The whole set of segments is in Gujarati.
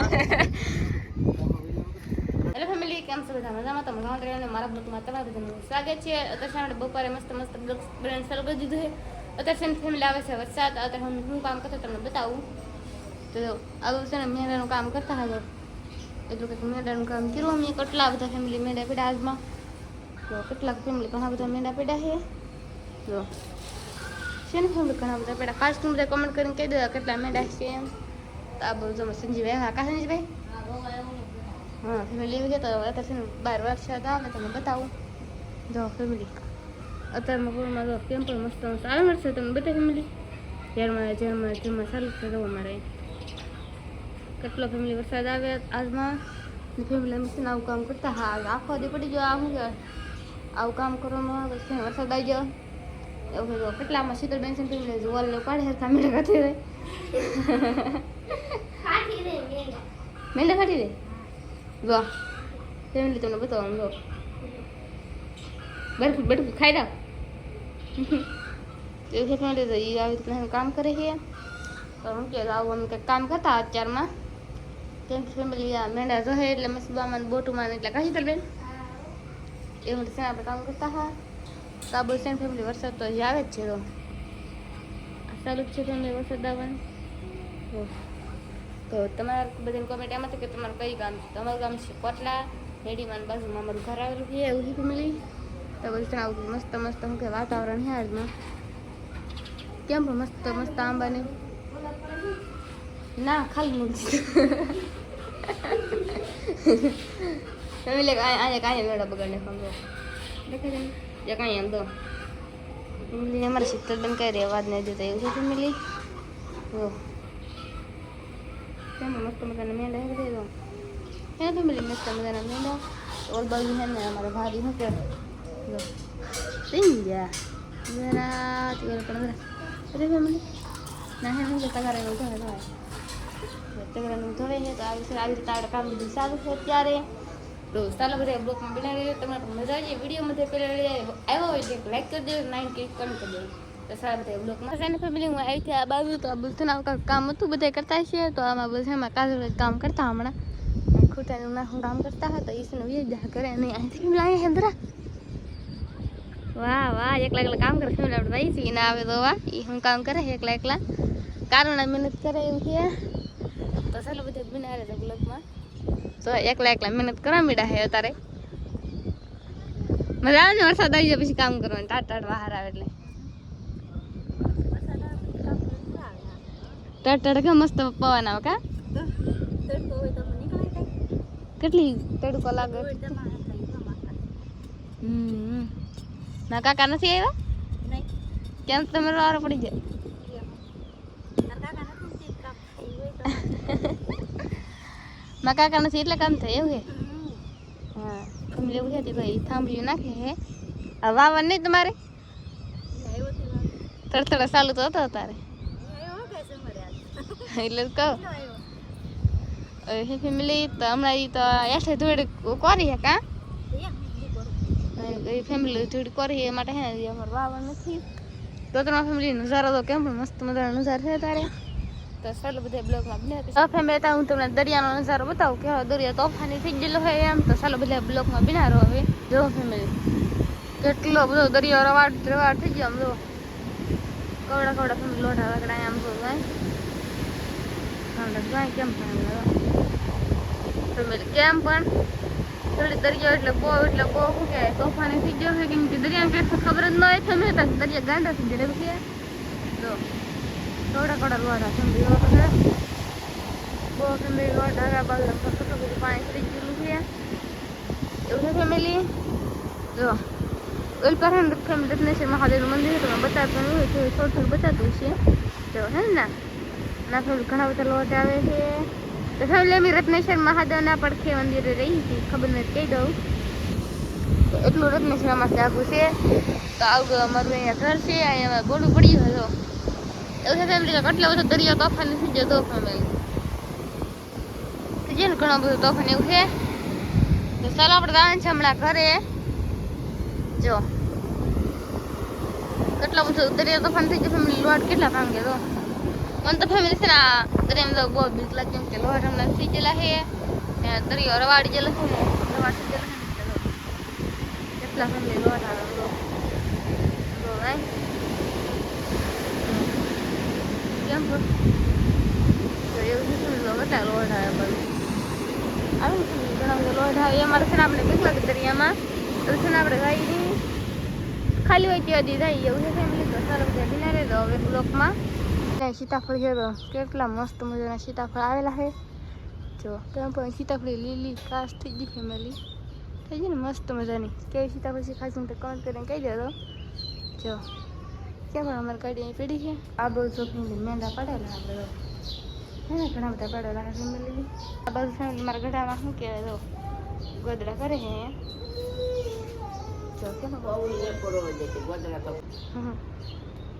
હેલો ફેમિલી, કેમ છો બધા મજામાં? તો મજામાં રહેવાનું મારા બ્લોગમાં તમારું બધાનું સ્વાગત છે. અત્યારે બપોરે મસ્ત બ્લોગ બનાવીને ચાલુ કરી દીધું છે. અત્યારે ફેમિલી આવે છે વરસાદ. અત્યારે હું કામ કરતો તમને બતાવું. તો આવું છે ને મેંડાનું કામ કરતા હતા. એટલું કંઈક મેંડાનું કામ કર્યું અમે. કેટલા બધા ફેમિલી મેંડા પડ્યા આજમાં. તો કેટલાક ફેમિલી ઘણા બધા મેંડા પડ્યા છે. તો છે ને ફેમિલી ઘણા બધા પડ્યા. ખાસ તું બધા કમેન્ટ કરીને કહી દો કેટલા મેંડા છે એમ. તો આ બધું સંજીભાઈ હા કા સંજીભાઈ હા ફેમિલી એવી છે. તો અત્યારે છે ને 12 વરસાદ આવે તમને બતાવું. જો ફેમિલી અત્યારમાં પૂરમાં જો કેમ પણ મસ્ત સારું મળશે તમને બધા ફેમિલી જેમાં સારું છે. જો અમારે કેટલો ફેમિલી વરસાદ આવે આજમાં. ફેમિલી અમે છે ને આવું કામ કરતા હા આખો દી પડી ગયો. આ શું કે આવું કામ કરવાનું પછી વરસાદ આવી ગયો એવું કીધું. કેટલામાં શીતળબેન છે ફેમિલી જોવા લો પાડે કામેરા કાઢી રહે મેંડા કાઢી દે. વાહ ફેમિલી તમને બતાવવાનું જો બરફુટ ખાઈ દો એવું છે ફેમિલી. તો એ આવી રીતના કામ કરે છે. તો હું કે આવું અમે કંઈક કામ કરતા અત્યારમાં કેમ ફેમિલી આ મેંડા રહે એટલે મસ્બામાં બોટુમાં એટલે કાઢી દે બેન એવું છે આપણે કામ કરતા હા. તો આ બધું છે ફેમિલી વરસાદ તો હજી આવે જ છે. તો ચાલુ જ છે ફેમિલી વરસાદ આવવાનું. તો તમારા બધાને કોમેન્ટ એમાં છે કે તમારું કઈ ગામ છે. તમારું ગામ છે કોટલા રેડીમાન બાજુમાં અમારું ઘર આવેલું છે એવું છે ફેમિલી. તો બધું આવું મસ્ત શું કે વાતાવરણ છે આજમાં. કેમ પણ મસ્ત આંબાની ના ખાલી મૂકી ફેમિલી અહીંયા કાંઈ મેળા બગાડને સમજો દેખાય છે કાંઈ એમ તો ફેમિલી અમારે શીતળબેન કઈ રહે અવાજ નહીં દેતા એવું છે ફેમિલી. કેમ મસ્ત મજાના મેંડા હે દે દો હે ફેમિલી મસ્ત મજાના મેંડા. ઓલ બાજુ છે ને અમારે ભારી શું કે સિંજા જરા તીવર પણ અરે ફેમિલી ના હે શું કે તગારાનું ધોવે તગારાનું ધોવે છે. તો આવી રીતે આપણે કામ બધું સારું છે અત્યારે. તો ચાલો બધા બ્લોગમાં બનાવી રહ્યો. તમને પણ મજા આવી વિડીયોમાં પહેલાં આવ્યો હોય તો લાઈક કરી દેજો 9 કે કમેન્ટ કરી દેજો. તો સારા બધા બ્લોગમાં છે ફેમિલી હું આવી હતી આ બાજુ. તો આ બધું કામ હતું બધા કરતા છે. તો આમાં બધું એમાં કાજલ કામ કરતા હમણાં ખૂટાનું નાખું કામ કરતા હતા. તો ઈસને વીજ કરે નહીં અહીંથી ફેમિલી અહીંયા હેન્દ્રા વાહ એકલા કામ કરે ફેમિલી. આપણે રહી છીએ ના આવે તો વાહ એ હું કામ કરે એકલા કારણ મહેનત કરે એવું છે. તો ચાલો બધા બનાવે છે બ્લોગમાં. તો એકલા મહેનત કરવા મીડા હે અત્યારે મજા આવે ને વરસાદ આવી જાય પછી કામ કરવાનું ટાટ બહાર આવે એટલે ટાટ કે મસ્ત પવન આવે કા કેટલી તડકો લાગે. ના કાકા નથી આવ્યા કેમ તમારો વારો પડી જાય. માં કાકા નથી એટલે કામ થાય એવું છે. હા ફેમિલી એવું છે ભાઈ થાંભલ્યું નાખે હે વાવન નહીં તમારે થોડા ચાલુ તો હતો તારે એટલે કહું હે ફેમિલી. તો હમણાં એ તો એઠે થોડી કરી હે કા ફેમિલી થોડી કરી એ માટે હે અમારે વાવન નથી. તો તમારા ફેમિલી નજારો તો કેમ પણ મસ્ત મજાનો નજારો છે તારે. તો ચાલો બધા બ્લોગમાં બના ફેમિલી હું તમને દરિયાનો નજારો બતાવું કે દરિયા તોફાની થઈ ગયેલો હોય એમ. તો ચાલો બધા બ્લોગમાં બિનારો હવે જો ફેમિલી કેટલો બધો દરિયો રવાડ થઈ ગયો. આમ જો કવડા ફેમિલી લોઢા વાગડા આમ જો ગાય કેમ ફેમિલી કેમ પણ થોડી દરિયો એટલે બહુ શું કે તોફાની થઈ ગયો છે. કેમ કે દરિયાને કેટલું ખબર જ ન હોય ફેમિલી. દરિયા ગાંડા થઈ જાય એવું કે જો કવડા લોઢા ફેમિલી એવો તો છે બહુ ફેમિલી લોઢા બાજુ કેટલું બધું પાણી થઈ ગયેલું છે એવું છે ફેમિલી. જો ઓલ પર હે ફેમિલી રત્નેશ્વર મહાદેવનું મંદિર છે. તમે બતાવતું હોય તો થોડું બતાવતું છે જો હે ને ના ફેમિલી ઘણા બધા લોટ આવે છે. તો ફેમિલી અમે રત્નેશ્વર મહાદેવના પડખે મંદિરે રહી હતી ખબર નથી કહી દઉં. તો એટલું રત્નેશ્વરમાંથી આખું છે. તો આવું અમારું અહીંયા ઘર છે. અહીંયા ગોળું પડ્યું હતો એવું છે ફેમિલી. કેટલો બધો દરિયો તોફાની થઈ ગયો તો ફેમિલી થઈ જાય ને ઘણો બધો તોફાન એવું છે. તો ચાલો આપણે જવાનું છે હમણાં ઘરે. જો કેટલો બધો દરિયો તોફાન થઈ ગયો ફેમિલી. લોટ કેટલા ભાંગે તો મને તો ફેમિલી છે ને દરિયામાં બહુ બીક લાગે કેમ કે લોહા હમણાં થઈ ગયેલા છે દરિયો રવાડી ગયેલો છે ને રવાડ થઈ ગયેલો છે કેટલા ફેમિલી લોહા કેમ એવું કેટલા લોહા આવે આવે ઘણા બધા લોહા આવે અમારે છે ને આપણે બીક લાગે દરિયામાં તો છે ને આપણે ગાઈ નહીં ખાલી હોય ત્યાં દી જાય એવું છે ફેમિલી તો સારું બધા બિના રહે તો હવે બ્લોકમાં સીતાફળ છે તો કેટલા મસ્ત મજાના સીતાફળ આવેલા છે જો કેમ પણ સીતાફળ લીલી કાશ થઈ ગઈ ફેમિલી થઈ ગઈ ને મસ્ત મજાની કેવી સીતાફળ છે ખાસ તો કમેન્ટ કરીને કહી દેજો જો કેમ પણ અમારે કાઢી પીડી છે આ બધું ફેમિલી મેંદા પડેલા આપણે હે ને ઘણા બધા પડેલા છે ફેમિલી આ બધું ફેમિલી મારા ગઢામાં શું કહેવાય તો ગોદડા કરે છે જો કેમ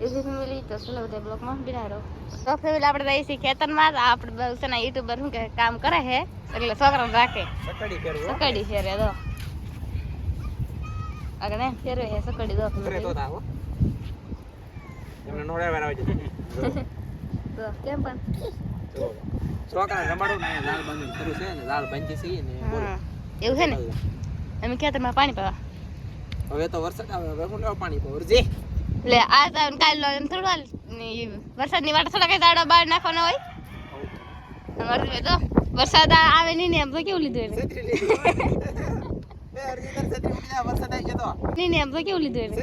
એવી ફેમિલી તો ચલો બધા બ્લોગમાં બિનારો તો ફેમિલી આપણે રહી છીએ ખેતરમાં આપણે બહુ છે ને યુટ્યુબર શું કે કામ કરે છે એટલે છોકરાને રાખે સકડી ફેરે દો આગળ ને ફેરવે છે સકડી દો તો કેમ પણ છોકરા રમાડું ને લાલ બંધ કરું છે ને લાલ બંધી છે ને એવું છે ને અમે ખેતરમાં પાણી પાવા હવે તો વરસાદ આવે હવે હું પાણી પાવરજે લે આ તો કાલ એમ થોડું વરસાદની વાટ થોડા કઈ દાડો બહાર નાખવાનો હોય અમારે તો વરસાદ આવે નહીં ને એમ તો કેવું લીધું એને નહીં ને એમ તો કેવું લીધું એને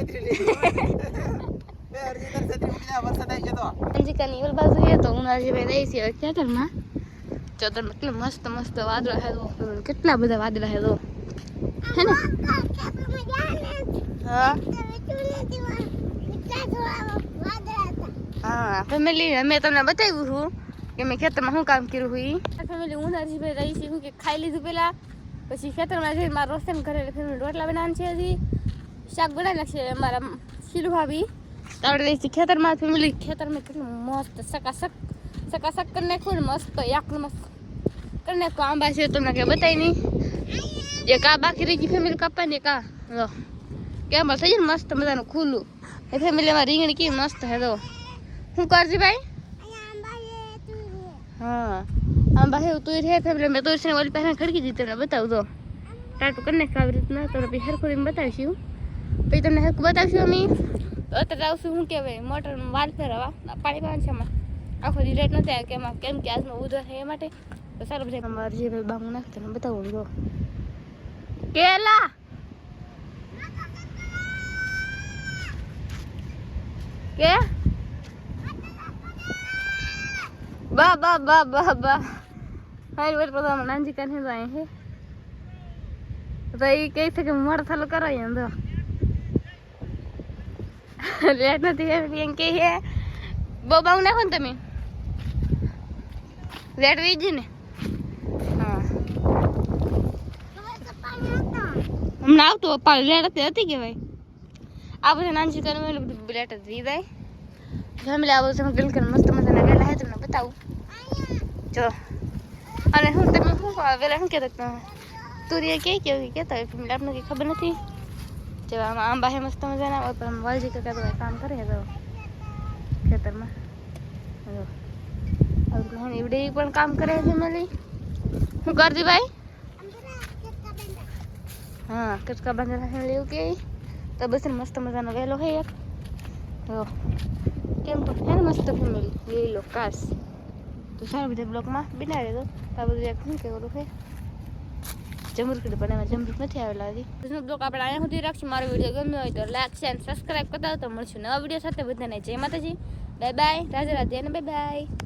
અંજિકાની ઓલ બાજુ છે તો ઉનાળી ભાઈ રહી છે ખેતરમાં ચોતરમાં કેટલું મસ્ત મસ્ત વાદળા છે કેટલા બધા વાદળા છે તો હે ને હા હા ફેમિલી મેં તમને બતાવ્યું છું કે મેં ખેતરમાં શું કામ કર્યું હોય ફેમિલી ઉનાળી ભાઈ રહી છે હું કે ખાઈ લીધું પેલા પછી ખેતરમાં જઈને મારા રોશન કરે ફેમિલી રોટલા બનાવવાનું છે હજી શાક બનાવી નાખશે મારા શીલું ભાભી આપણે રહી છીએ ખેતરમાં ફેમિલી ખેતરમાં કેટલું મસ્ત સકાસક કરી નાખ્યું ને મસ્ત યાકનું મસ્ત કરી નાખ્યું આંબા છે તમને કે બતાવી નહીં એક આ બાકી રહી ગઈ ફેમિલી કાપવાની એક આ કેમ થઈ જાય ને મસ્ત મજાનું ખુલ્લું એ ફેમિલીમાં રીંગણી કેવી મસ્ત હે તો શું કરજી ભાઈ હા આંબા હે તુર હે ફેમિલી મેં તુર છે ઓલી પહેલા ખડકી દીધી તમને બતાવું તો ટાટું કરી નાખ આવી રીતના તમને પછી હરખું બતાવીશું પછી તમને હરખું બતાવશું અમે તો અત્યારે આવશું શું કહેવાય મોટરમાં વાલ ફેરવા પાણી પાવાનું છે એમાં આખો દી લેટ નથી આવ્યો કે એમાં કેમ કે આજનો ઉધર છે એ માટે તો સારું બધા અમારે જે ભાઈ બાંગું નાખે તમને બતાવું જો કેલા કે બા બા બા બા બા હારી વાર પછી નાનજી કાને જાય હે તો એ કહે છે કે મોડ થાલું કરાય એમ તો લેટ નથી એમ કે હે બહુ બાંગ નાખો ને તમે લેટ વીજી ને હા હમણાં આવતું પાણી લેટ હતી કે ભાઈ આ બધું નાનજી કાને બધું લેટ જ વી જાય ફેમિલી આ બધું ગિલ કરીને મસ્ત મજાના વેલા હે તમને બતાવું જો અને હું તમે શું વેલા શું કહેતા તમે તુરિયા કેવી કહેતા હોય ફેમિલી આપણને કંઈ ખબર નથી જો આમાં આંબા હે મસ્ત મજાના પણ વાલજી કાકા તો કામ કરે તો ખેતરમાં એવડે પણ કામ કરે ફેમિલી શું કરજી ભાઈ હા કચકા બાંધેલા ફેમિલી એવું કે તો બસ મસ્ત મજાનો વહેલો હે એક તો કેમ પણ હે ને મસ્ત ફેમિલી લીલો કાશ તો સારા બધા બ્લોકમાં બનાવી દો આ બધું એક શું કેવું છે જમરૂખ પણ એમાં જમરૂખ નથી આવેલા હજી આજનો બ્લોગ આપણે અહીંયા સુધી રાખશું મારો વિડીયો ગમ્યો હોય તો લાઈક શેર અને સબસ્ક્રાઈબ કરતા તો મળશું નવા વિડીયો સાથે બધાને જય માતાજી બાય બાય રાધે રાધે અને બાય બાય